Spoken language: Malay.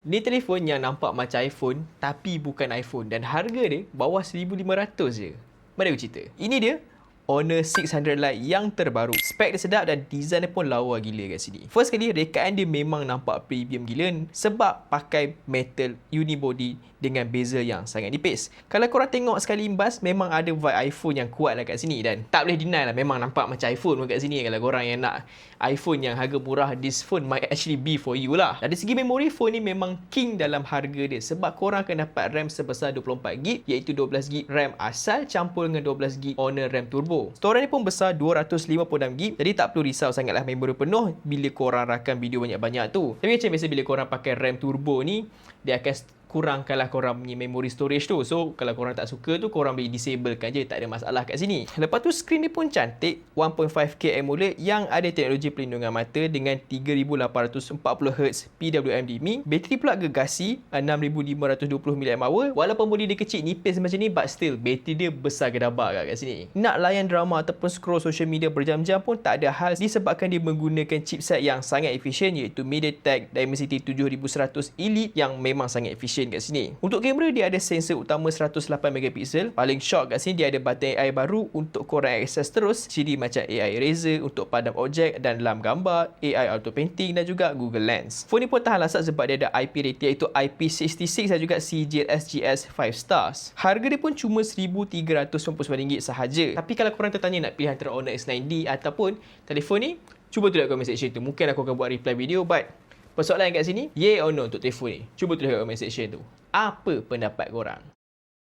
Ni telefon yang nampak macam iPhone tapi bukan iPhone dan harga dia bawah 1,500 je. Mari aku cerita. Ini dia Honor 600 Lite yang terbaru. Spek dia sedap dan design dia pun lawa gila kat sini. First kali, rekaan dia memang nampak premium gila sebab pakai metal unibody dengan bezel yang sangat nipis. Kalau korang tengok sekali imbas, memang ada vibe iPhone yang kuat lah kat sini dan tak boleh deny lah, memang nampak macam iPhone pun kat sini. Kalau korang yang nak iPhone yang harga murah, this phone might actually be for you lah. Dari segi memori, phone ni memang king dalam harga dia sebab korang akan dapat RAM sebesar 24GB iaitu 12GB RAM asal campur dengan 12GB Honor RAM Turbo. Storage ni pun besar 256GB, jadi tak perlu risau sangatlah memori penuh bila korang rakam video banyak-banyak tu. Tapi macam biasa bila korang pakai RAM Turbo ni, dia akan kurangkanlah korang punya memory storage tu. So kalau korang tak suka tu, korang boleh disablekan je, tak ada masalah kat sini. Lepas tu screen dia pun cantik, 1.5K AMOLED yang ada teknologi pelindungan mata dengan 3840Hz PWM-DMI. Bateri pula gegasi 6520mAh. Walaupun body dia kecil nipis macam ni, but still bateri dia besar gedabak kat sini. Nak layan drama ataupun scroll social media berjam-jam pun tak ada hal disebabkan dia menggunakan chipset yang sangat efisien iaitu MediaTek Dimensity 7100 Elite yang memang sangat efisien kat sini. Untuk kamera, dia ada sensor utama 108MP. Paling shock kat sini, dia ada button AI baru untuk korang akses terus, ciri macam AI Eraser untuk padam objek dan dalam gambar, AI Auto Painting dan juga Google Lens. Phone ni pun tahan lasat sebab dia ada IP rating iaitu IP66 dan juga CGS-GS 5 stars. Harga dia pun cuma RM1,399 sahaja. Tapi kalau korang tertanya nak pilih antara Honor X9D ataupun telefon ni, cuba tulis kat komen section tu. Mungkin aku akan buat reply video, but persoalan kat sini, yay or no untuk telefon ni? Cuba tulis kat comment section tu. Apa pendapat korang?